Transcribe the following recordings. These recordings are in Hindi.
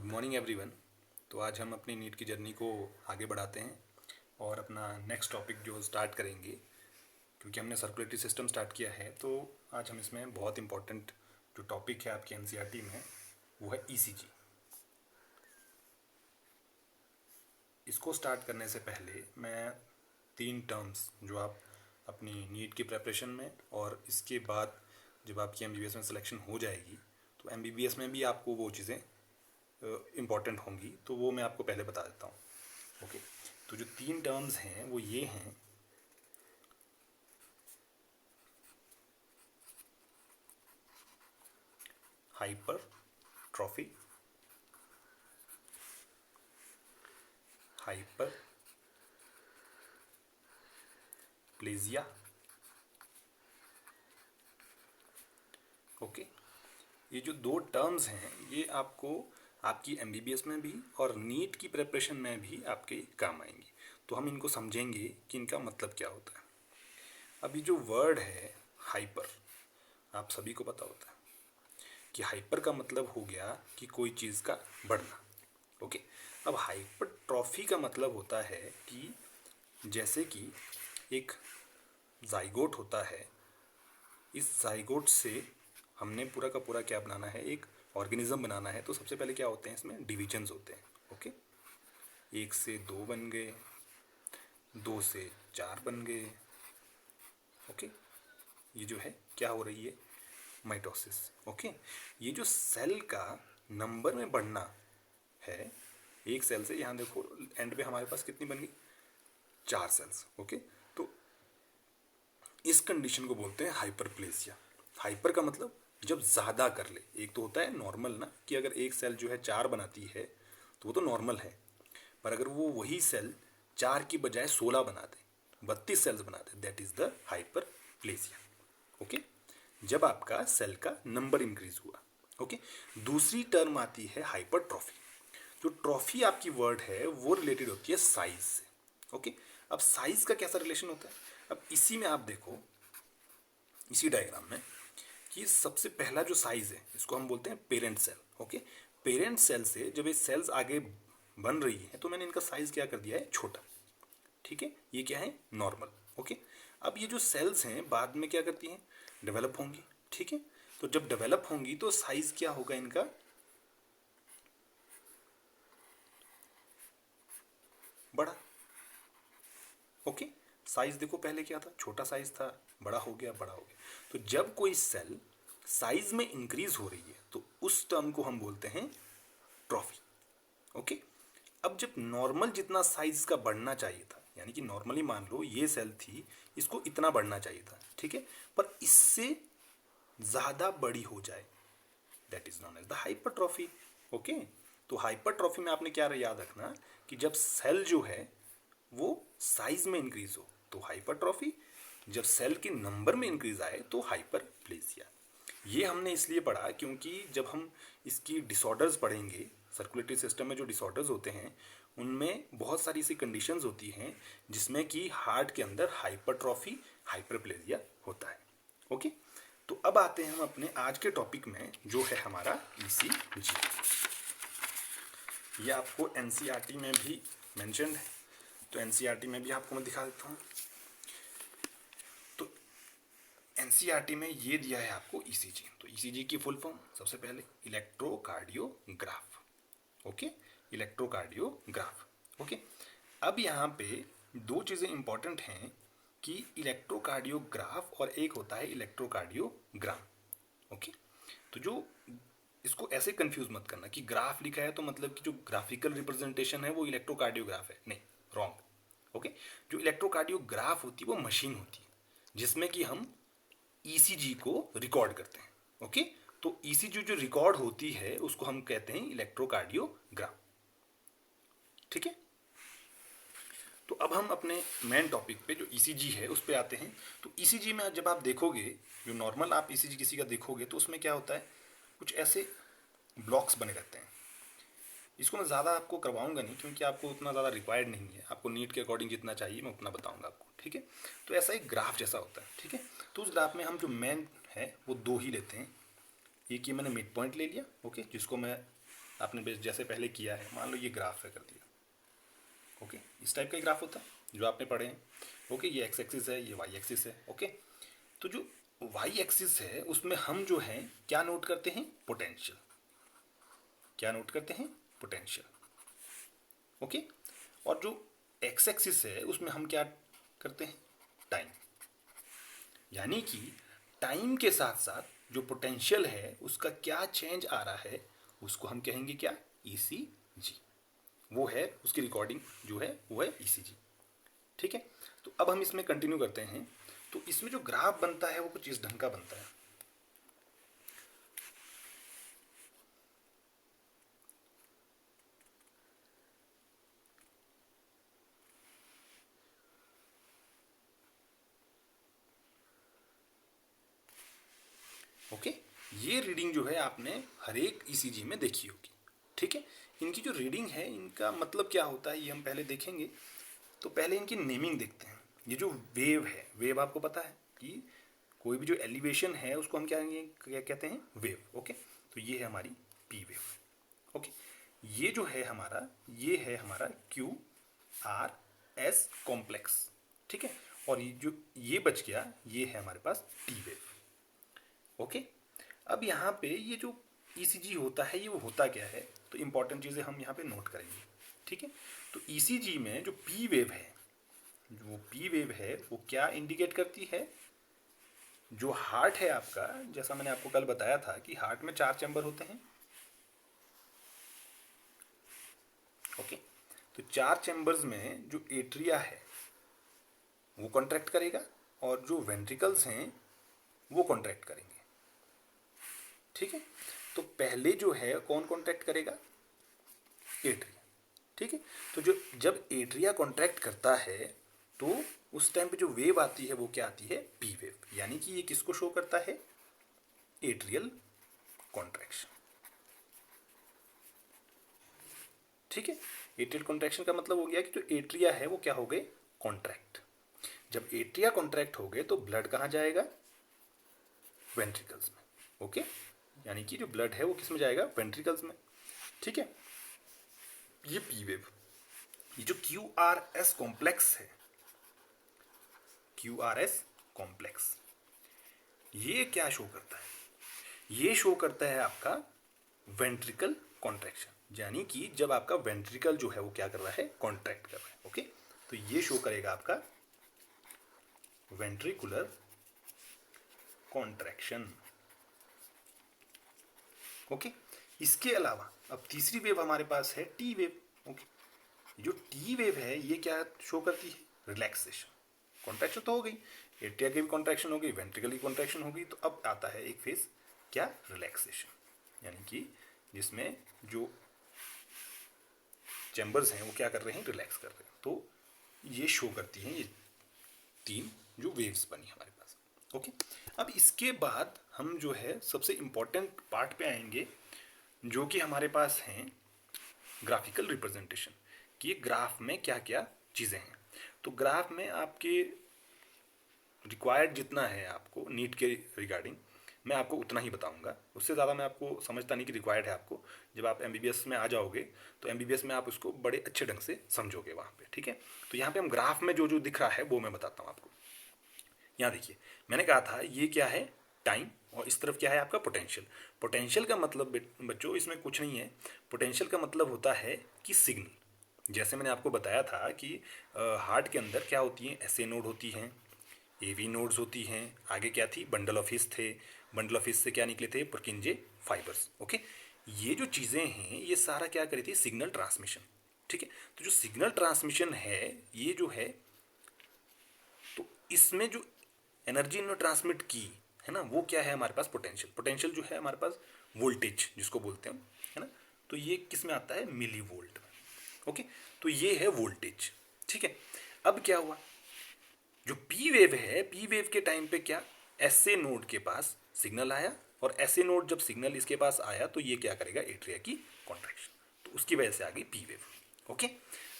Morning everyone. तो आज हम अपनी नीट की जर्नी को आगे बढ़ाते हैं और अपना नेक्स्ट टॉपिक जो स्टार्ट करेंगे, क्योंकि हमने सर्कुलेटरी सिस्टम स्टार्ट किया है। तो आज हम इसमें बहुत इंपॉर्टेंट जो टॉपिक है आपकी एनसीईआरटी में, वो है ईसीजी। इसको स्टार्ट करने से पहले मैं 3 टर्म्स जो आप अपनी नीट की प्रेपरेशन में और इसके बाद जब आपकी एमबीबीएस में सिलेक्शन हो जाएगी तो एमबीबीएस में भी आपको वो चीज़ें इम्पॉर्टेंट होंगी, तो वो मैं आपको पहले बता देता हूँ। ओके, तो जो 3 टर्म्स हैं वो ये हैं, हाइपरट्रॉफी, हाइपरप्लेजिया। ओके, ये जो 2 टर्म्स हैं ये आपको आपकी एमबीबीएस में भी और नीट की प्रिपरेशन में भी आपके काम आएंगी। तो हम इनको समझेंगे कि इनका मतलब क्या होता है। अभी जो वर्ड है हाइपर, आप सभी को पता होता है कि हाइपर का मतलब हो गया कि कोई चीज़ का बढ़ना। ओके, अब हाइपरट्रॉफी का मतलब होता है कि जैसे कि एक जाइगोट होता है, इस जाइगोट से हमने पूरा का पूरा क्या बनाना है, एक ऑर्गेनिज्म बनाना है। तो सबसे पहले क्या होते हैं, इसमें डिविजन्स होते हैं। ओके, 1 से 2 बन गए, 2 से 4 बन गए। ओके, ये जो है क्या हो रही है, माइटोसिस। ओके, ये जो सेल का नंबर में बढ़ना है, एक सेल से, यहाँ देखो एंड पे हमारे पास कितनी बन गई, 4 सेल्स। ओके, तो इस कंडीशन को बोलते हैं हाइपरप्लेसिया। हाइपर का मतलब जब ज़्यादा कर ले। एक तो होता है नॉर्मल ना, कि अगर एक सेल जो है 4 बनाती है तो वो तो नॉर्मल है, पर अगर वो वही सेल 4 की बजाय 16 बना दे, 32 सेल्स बना दे, that is the hyperplasia. Okay, जब आपका सेल का नंबर इंक्रीज हुआ। ओके, दूसरी टर्म आती है हाइपरट्रॉफी। जो ट्रॉफी आपकी वर्ड है वो रिलेटेड होती है साइज से। ओके, अब साइज का कैसा रिलेशन होता है, अब इसी में आप देखो, इसी डायग्राम में, कि सबसे पहला जो साइज है इसको हम बोलते हैं parent cell. Okay, parent cell से जब ये सेल्स आगे बन रही है तो मैंने इनका साइज क्या कर दिया है, छोटा। ठीक है, ये क्या है, नॉर्मल। ओके, अब ये जो सेल्स हैं बाद में क्या करती हैं, डेवलप होंगी। ठीक है, तो जब डेवलप होंगी तो साइज क्या होगा इनका, बड़ा। ओके, साइज देखो पहले क्या था, छोटा साइज था, बड़ा हो गया, बड़ा हो गया। तो जब कोई सेल साइज में इंक्रीज हो रही है तो उस टर्म को हम बोलते हैं ट्रॉफी। ओके, अब जब नॉर्मल जितना साइज इसका बढ़ना चाहिए था, यानी कि नॉर्मली मान लो ये सेल थी, इसको इतना बढ़ना चाहिए था, ठीक है, पर इससे ज़्यादा बड़ी हो जाए, that is known as the hypertrophy. Okay, तो हाइपरट्रॉफी में आपने क्या याद रखना, कि जब सेल जो है वो साइज में इंक्रीज हो तो हाइपरट्रॉफी, जब सेल के नंबर में इंक्रीज आए तो हाइपरप्लेसिया। ये हमने इसलिए पढ़ा क्योंकि जब हम इसकी डिसऑर्डर्स पढ़ेंगे, सर्कुलेटरी सिस्टम में जो डिसऑर्डर्स होते हैं उनमें बहुत सारी ऐसी कंडीशंस होती हैं जिसमें कि हार्ट के अंदर हाइपरट्रॉफी, हाइपरप्लेसिया होता है। ओके, तो अब आते हैं हम अपने आज के टॉपिक में, जो है हमारा ईसीजी। ये आपको एनसीईआरटी में भी मेंशन्ड है, तो एनसीईआरटी में भी आपको मैं दिखा देता हूँ। तो एनसीईआरटी में ये दिया है आपको ईसीजी। तो ईसीजी की फुल फॉर्म सबसे पहले इलेक्ट्रोकार्डियोग्राफ। Okay, electrocardiograph. ओके, अब यहाँ पे 2 चीज़ें इंपॉर्टेंट हैं, कि इलेक्ट्रोकार्डियोग्राफ और एक होता है इलेक्ट्रोकार्डियोग्राम। ओके, तो जो इसको ऐसे कंफ्यूज मत करना कि ग्राफ लिखा है तो मतलब कि जो ग्राफिकल रिप्रेजेंटेशन है वो इलेक्ट्रोकार्डियोग्राफ है, नहीं, रॉन्ग। ओके, जो इलेक्ट्रोकार्डियोग्राफ होती है वो मशीन होती है जिसमें कि हम ईसीजी को रिकॉर्ड करते हैं। ओके, तो ईसीजी जो रिकॉर्ड होती है उसको हम कहते हैं इलेक्ट्रोकार्डियोग्राम। ठीक है, तो अब हम अपने मेन टॉपिक पे जो ईसीजी है उस पे आते हैं। तो ईसीजी में जब आप देखोगे, जो नॉर्मल आप ईसीजी किसी का देखोगे तो उसमें क्या होता है, कुछ ऐसे ब्लॉक्स बने रहते हैं। इसको मैं ज़्यादा आपको करवाऊंगा नहीं क्योंकि आपको उतना ज़्यादा रिक्वायर्ड नहीं है, आपको नीट के अकॉर्डिंग जितना चाहिए मैं उतना बताऊंगा आपको। ठीक है, तो ऐसा एक ग्राफ जैसा होता है। ठीक है, तो उस ग्राफ में हम जो मेन है वो 2 ही लेते हैं। एक ये मैंने मिड पॉइंट ले लिया, ओके, जिसको मैं आपने जैसे पहले किया है, मान लो ये ग्राफ है कर दिया, ओके, इस टाइप का ही ग्राफ होता है जो आपने पढ़े हैं, ओके, ये एक्स एक्सिस है, ये वाई एक्सिस है, ओके। तो जो वाई एक्सिस है उसमें हम जो है क्या नोट करते हैं, पोटेंशियल, क्या नोट करते हैं, पोटेंशियल, ओके। और जो एक्स एक्सिस है उसमें हम क्या करते हैं, टाइम, यानी कि टाइम के साथ साथ जो पोटेंशियल है उसका क्या चेंज आ रहा है उसको हम कहेंगे क्या, ईसीजी। वो है उसकी रिकॉर्डिंग जो है वो है ईसीजी, ठीक है। तो अब हम इसमें कंटिन्यू करते हैं। तो इसमें जो ग्राफ बनता है वो कुछ इस ढंग का बनता है, ओके। ये रीडिंग जो है आपने हर एक ईसीजी में देखी होगी, ठीक है। इनकी जो रीडिंग है इनका मतलब क्या होता है ये हम पहले देखेंगे। तो पहले इनकी नेमिंग देखते हैं। ये जो वेव है, वेव आपको पता है कि कोई भी जो एलिवेशन है उसको हम क्या कहते हैं, वेव, ओके। तो ये है हमारी पी वेव, ओके। ये जो है हमारा, ये है हमारा क्यू आर एस कॉम्प्लेक्स, ठीक है। और ये बच गया, ये है हमारे पास टी वेव, ओके। अब यहाँ पे ये जो ईसीजी होता है ये वो होता क्या है, तो इंपॉर्टेंट चीज़ें हम यहाँ पे नोट करेंगे, ठीक है। तो ईसीजी में जो पी वेव है, जो पी वेव है वो क्या इंडिकेट करती है, जो हार्ट है आपका, जैसा मैंने आपको कल बताया था कि हार्ट में 4 चैम्बर होते हैं, ओके। तो 4 चैम्बर्स में जो एट्रिया है वो कॉन्ट्रैक्ट करेगा और जो वेंट्रिकल्स हैं वो कॉन्ट्रैक्ट करेंगे, ठीक है। तो पहले जो है कौन कॉन्ट्रैक्ट करेगा, एट्रिया, ठीक है। तो जो जब एट्रिया कॉन्ट्रैक्ट करता है तो उस टाइम पे जो वेव आती है वो क्या आती है, पी वेव, यानी कि ये किसको शो करता है, एट्रियल कॉन्ट्रैक्शन, ठीक है। एट्रियल कॉन्ट्रैक्शन का मतलब हो गया कि जो एट्रिया है वो क्या हो गए, कॉन्ट्रैक्ट। जब एट्रिया कॉन्ट्रैक्ट हो गए तो ब्लड कहाँ जाएगा, वेंट्रिकल्स में, ओके। यानी कि जो ब्लड है वो किस में जाएगा, वेंट्रिकल्स में, ठीक है। ये पी वेव, ये जो क्यू आर एस कॉम्प्लेक्स है, क्यू आर एस कॉम्प्लेक्स, ये क्या शो करता है, ये शो करता है आपका वेंट्रिकल कॉन्ट्रैक्शन, यानी कि जब आपका वेंट्रिकल जो है वो क्या कर रहा है, कॉन्ट्रैक्ट कर रहा है, ओके। तो ये शो करेगा आपका वेंट्रिकुलर कॉन्ट्रैक्शन, ओके। इसके अलावा अब तीसरी वेव हमारे पास है टी वेव, ओके। जो टी वेव है ये क्या शो करती है, रिलैक्सेशन, कॉन्ट्रैक्शन तो हो गई, एट्रिया की भी कॉन्ट्रैक्शन हो गई, वेंट्रिकल की कॉन्ट्रैक्शन हो गई, तो अब आता है एक फेज क्या, रिलैक्सेशन, यानी कि जिसमें जो चैम्बर्स हैं वो क्या कर रहे हैं, रिलैक्स कर रहे हैं। तो ये शो करती हैं ये 3 जो वेव्स बनी हमारे पास, ओके। अब इसके बाद हम जो है सबसे इम्पॉर्टेंट पार्ट पे आएंगे जो कि हमारे पास हैं ग्राफिकल रिप्रेजेंटेशन, कि ग्राफ में क्या क्या चीज़ें हैं। तो ग्राफ में आपके रिक्वायर्ड जितना है आपको नीट के रिगार्डिंग मैं आपको उतना ही बताऊंगा, उससे ज़्यादा मैं आपको समझता नहीं कि रिक्वायर्ड है आपको। जब आप एमबीबीएस में आ जाओगे तो एमबीबीएस में आप उसको बड़े अच्छे ढंग से समझोगे वहाँ पे, ठीक है। तो यहाँ पे हम ग्राफ में जो जो दिख रहा है वो मैं बताता हूँ आपको। यहाँ देखिए, मैंने कहा था ये क्या है, टाइम, और इस तरफ क्या है आपका पोटेंशियल। पोटेंशियल का मतलब बच्चों इसमें कुछ नहीं है, पोटेंशियल का मतलब होता है कि सिग्नल। जैसे मैंने आपको बताया था कि हार्ट के अंदर क्या होती हैं, एसए नोड होती हैं, एवी नोड्स होती हैं, आगे क्या थी, बंडल ऑफ हिस थे, बंडल ऑफ हिस से क्या निकले थे, पुरकिंजे फाइबर्स, ओके। ये जो चीज़ें हैं ये सारा क्या करी थी, सिग्नल ट्रांसमिशन, ठीक है। तो जो सिग्नल ट्रांसमिशन है ये जो है, तो इसमें जो एनर्जी इन्होंने ट्रांसमिट की है ना, वो क्या है हमारे पास, पोटेंशियल। पोटेंशियल जो है हमारे पास वोल्टेज जिसको बोलते हैं, है ना। तो ये किस में आता है, मिली वोल्ट में, ओके। तो ये है वोल्टेज, ठीक है। अब क्या हुआ, जो पी वेव है, पी वेव के टाइम पे क्या, एसए नोड के पास सिग्नल आया, और एसए नोड जब सिग्नल इसके पास आया तो ये क्या करेगा, एट्रिया की कॉन्ट्रैक्शन, तो उसकी वजह से आ गई पी वेव, ओके।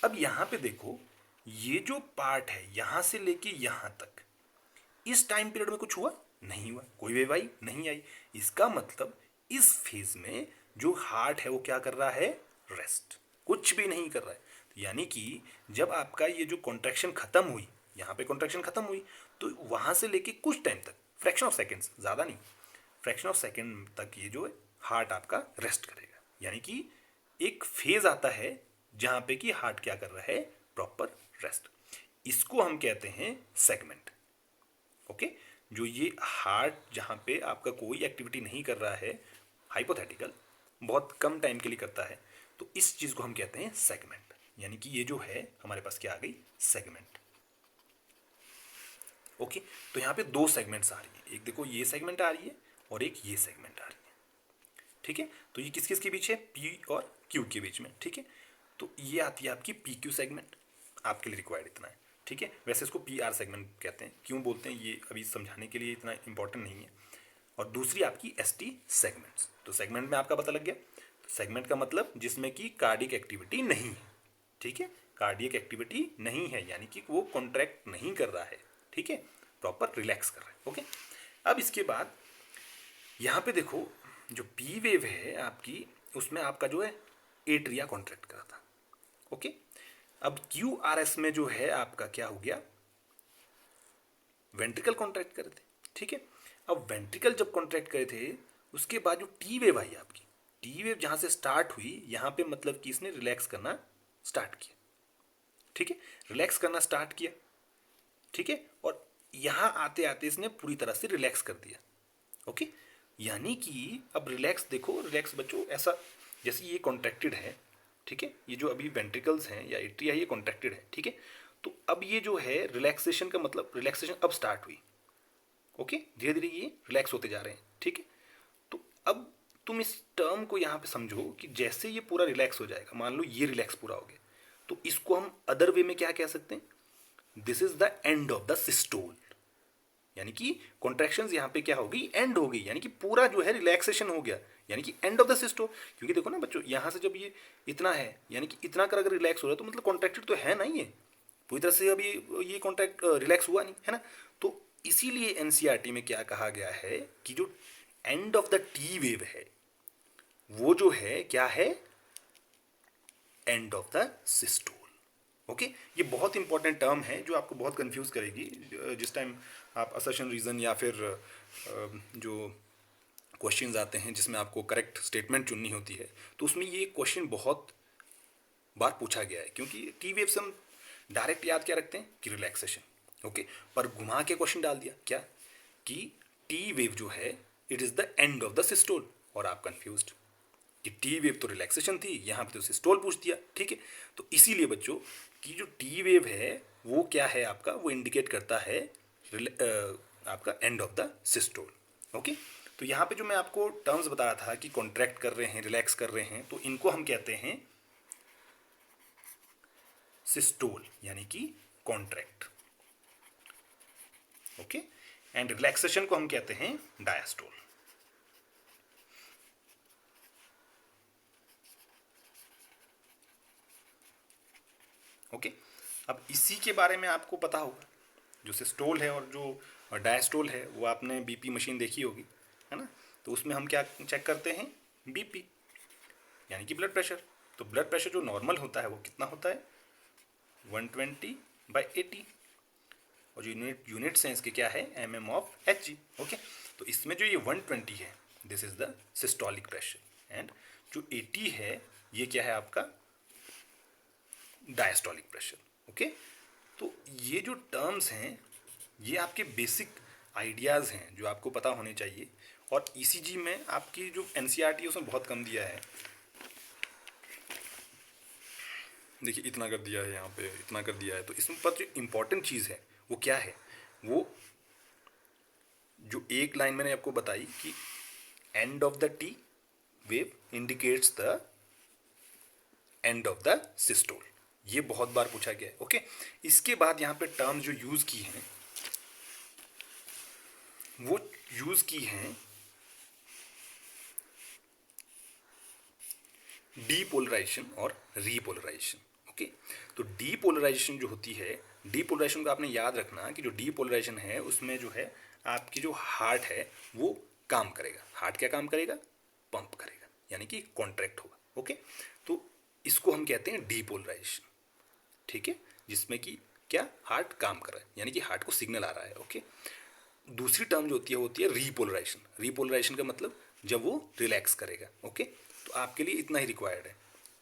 अब यहाँ पे देखो, ये जो पार्ट है यहाँ से लेके यहाँ तक, इस टाइम पीरियड में कुछ हुआ नहीं, हुआ कोई वेव आई नहीं आई, इसका मतलब इस फेज में जो हार्ट है वो क्या कर रहा है, रेस्ट, कुछ भी नहीं कर रहा है। यानी कि जब आपका ये जो कॉन्ट्रैक्शन खत्म हुई, यहाँ पे कॉन्ट्रैक्शन खत्म हुई, तो वहाँ से लेके कुछ टाइम तक, फ्रैक्शन ऑफ सेकेंड्स, ज़्यादा नहीं, फ्रैक्शन ऑफ सेकेंड तक ये जो है हार्ट आपका रेस्ट करेगा। यानी कि एक फेज आता है जहाँ पे कि हार्ट क्या कर रहा है, प्रॉपर रेस्ट। इसको हम कहते हैं सेगमेंट। ओके, जो ये हार्ट जहाँ पे आपका कोई एक्टिविटी नहीं कर रहा है, हाइपोथेटिकल, बहुत कम टाइम के लिए करता है, तो इस चीज़ को हम कहते हैं सेगमेंट। यानी कि ये जो है हमारे पास क्या आ गई, सेगमेंट। ओके, तो यहाँ पे दो सेगमेंट्स आ रही है, एक देखो ये सेगमेंट आ रही है और एक ये सेगमेंट आ रही है। ठीक है, तो ये किस किस के बीच है, पी और क्यू के बीच में। ठीक है, तो ये आती है आपकी पी क्यू सेगमेंट, आपके लिए रिक्वायर्ड इतना है। ठीक है, वैसे इसको पी आर सेगमेंट कहते हैं, क्यों बोलते हैं ये अभी समझाने के लिए इतना इंपॉर्टेंट नहीं है। और दूसरी आपकी एस टी सेगमेंट्स। तो सेगमेंट में आपका पता लग गया, तो सेगमेंट का मतलब जिसमें कि कार्डियक एक्टिविटी नहीं है। ठीक है, कार्डियक एक्टिविटी नहीं है यानी कि वो कॉन्ट्रैक्ट नहीं कर रहा है। ठीक है, प्रॉपर रिलैक्स कर रहा है। ओके, अब इसके बाद यहाँ पे देखो जो पी वेव है आपकी, उसमें आपका जो है एट्रिया कॉन्ट्रैक्ट करा था। ओके, अब क्यू आर एस में जो है आपका क्या हो गया, वेंट्रिकल कॉन्ट्रैक्ट करे थे। ठीक है, अब वेंट्रिकल जब कॉन्ट्रैक्ट करे थे, उसके बाद जो टी वेव आई आपकी, टी वेव जहाँ से स्टार्ट हुई, यहाँ पे मतलब कि इसने रिलैक्स करना स्टार्ट किया। ठीक है, रिलैक्स करना स्टार्ट किया। ठीक है, और यहाँ आते आते इसने पूरी तरह से रिलैक्स कर दिया। ओके, यानी कि अब रिलैक्स देखो, रिलैक्स बच्चों ऐसा जैसे ये कॉन्ट्रैक्टेड है। ठीक है, ये जो अभी वेंट्रिकल्स हैं या एट्रिया है ये कॉन्ट्रैक्टेड है। ठीक है, तो अब ये जो है रिलैक्सेशन का मतलब, रिलैक्सेशन अब स्टार्ट हुई। ओके, धीरे धीरे ये रिलैक्स होते जा रहे हैं। ठीक है, तो अब तुम इस टर्म को यहाँ पे समझो कि जैसे ये पूरा रिलैक्स हो जाएगा, मान लो ये रिलैक्स पूरा हो गया, तो इसको हम अदर वे में क्या कह सकते हैं, this is the end of the systole. यानी कि कॉन्ट्रैक्शंस यहाँ पे क्या हो गई, एंड हो गई, यानी कि पूरा जो है रिलैक्सेशन हो गया, यानी कि एंड ऑफ द सिस्टोल। क्योंकि देखो ना बच्चों, यहाँ से जब ये इतना है, यानी कि इतना कर अगर रिलैक्स हो रहा है तो मतलब कॉन्ट्रैक्टेड तो है ना, ये पूरी तरह से अभी ये कॉन्ट्रैक्ट रिलैक्स हुआ नहीं है ना। तो इसीलिए एनसीईआरटी में क्या कहा गया है कि जो end of the T wave है वो जो है क्या है, end of the systole. Okay, ये बहुत इंपॉर्टेंट टर्म है जो आपको बहुत कंफ्यूज करेगी जिस टाइम आप असर्शन रीजन या फिर जो क्वेश्चंस आते हैं जिसमें आपको करेक्ट स्टेटमेंट चुननी होती है, तो उसमें ये क्वेश्चन बहुत बार पूछा गया है। क्योंकि टी वेव से हम डायरेक्ट याद क्या रखते हैं कि रिलैक्सेशन। ओके, पर घुमा के क्वेश्चन डाल दिया क्या कि टी वेव जो है it is the end of the systole, और आप कंफ्यूज्ड कि टी वेव तो रिलैक्सेशन थी, यहाँ पे तो सिस्टोल पूछ दिया। ठीक है, तो इसीलिए बच्चों कि जो टी वेव है वो क्या है आपका, वो इंडिकेट करता है आपका end of the systole. Okay, तो यहाँ पे जो मैं आपको टर्म्स बता रहा था कि कॉन्ट्रैक्ट कर रहे हैं, रिलैक्स कर रहे हैं, तो इनको हम कहते हैं सिस्टोल यानी कि कॉन्ट्रैक्ट। ओके, एंड रिलैक्सेशन को हम कहते हैं डायस्टोल। ओके, अब इसी के बारे में आपको पता होगा, जो सिस्टोल है और जो डायस्टोल है वो आपने बीपी मशीन देखी होगी, है ना। तो उसमें हम क्या चेक करते हैं, बीपी यानी कि ब्लड प्रेशर। तो ब्लड प्रेशर जो नॉर्मल होता है वो कितना होता है, 120/80, और जो यूनिट्स हैं इसके क्या है, mm/Hg। ओके, तो इसमें जो ये 120 है this is the systolic pressure, and जो 80 है ये क्या है आपका डायस्टोलिक प्रेशर। ओके, तो ये जो टर्म्स हैं ये आपके बेसिक आइडियाज़ हैं जो आपको पता होने चाहिए। और ईसीजी में आपकी जो एनसीईआरटी है उसमें बहुत कम दिया है, देखिए इतना कर दिया है, यहाँ पे इतना कर दिया है। तो इसमें पर जो इम्पोर्टेंट चीज़ है वो क्या है, वो जो एक लाइन मैंने आपको बताई कि end of the T wave indicates the end of the systole, ये बहुत बार पूछा गया है। ओके, इसके बाद यहाँ पे टर्म्स जो यूज़ की हैं वो यूज़ की हैं डीपोलराइजेशन और रीपोलराइजेशन। ओके, तो डीपोलराइजेशन जो होती है, डीपोलराइजेशन को आपने याद रखना कि जो डीपोलराइजेशन है उसमें जो है आपकी जो हार्ट है वो काम करेगा। हार्ट क्या काम करेगा, पंप करेगा। यानी कि कॉन्ट्रैक्ट होगा। ओके, तो इसको हम कहते हैं डीपोलराइजेशन। ठीक है, जिसमें कि क्या, हार्ट काम कर रहा है, यानी कि हार्ट को सिग्नल आ रहा है। ओके, दूसरी टर्म जो होती है रीपोलराइजेशन। रीपोलराइजेशन का मतलब जब वो रिलैक्स करेगा। ओके, तो आपके लिए इतना ही रिक्वायर्ड है।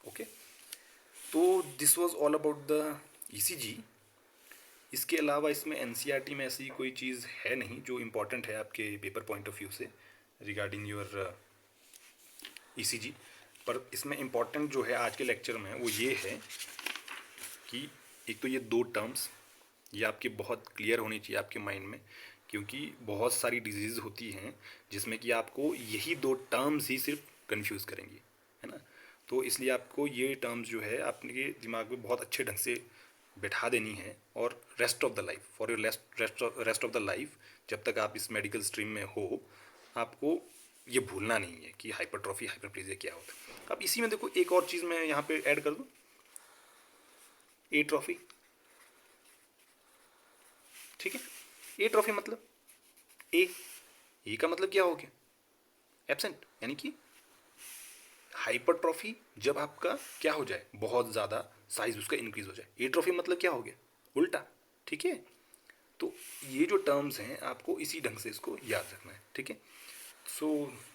ओके, तो this was all about the ECG. इसके अलावा इसमें एनसीईआरटी में ऐसी कोई चीज़ है नहीं जो इम्पोर्टेंट है आपके पेपर पॉइंट ऑफ व्यू से रिगार्डिंग योर ईसीजी। पर इसमें इम्पोर्टेंट जो है आज के लेक्चर में वो ये है कि एक तो ये दो टर्म्स ये आपके बहुत क्लियर होनी चाहिए आपके माइंड में, क्योंकि बहुत सारी डिजीज़ होती हैं जिसमें कि आपको यही दो टर्म्स ही सिर्फ कंफ्यूज करेंगी, है ना। तो इसलिए आपको ये टर्म्स जो है आपके दिमाग में बहुत अच्छे ढंग से बैठा देनी है, और rest of the life, for your rest of the life, जब तक आप इस मेडिकल स्ट्रीम में हो, आपको ये भूलना नहीं है कि हाइपरट्रॉफी हाइपरप्लेजिया क्या होता है। अब इसी में देखो एक और चीज़ मैं यहाँ पे ऐड कर दूँ, एट्रॉफी। ठीक है, एट्रॉफी मतलब ए का मतलब क्या हो गया, एब्सेंट, यानी कि हाइपरट्रॉफी जब आपका क्या हो जाए, बहुत ज़्यादा साइज उसका इंक्रीज हो जाए। एट्रॉफी मतलब क्या हो गया, उल्टा। ठीक है, तो ये जो टर्म्स हैं आपको इसी ढंग से इसको याद रखना है। ठीक है, so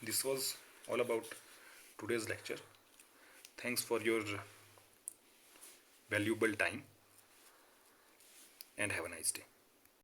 this was all about today's lecture. Thanks for your valuable time and have a nice day.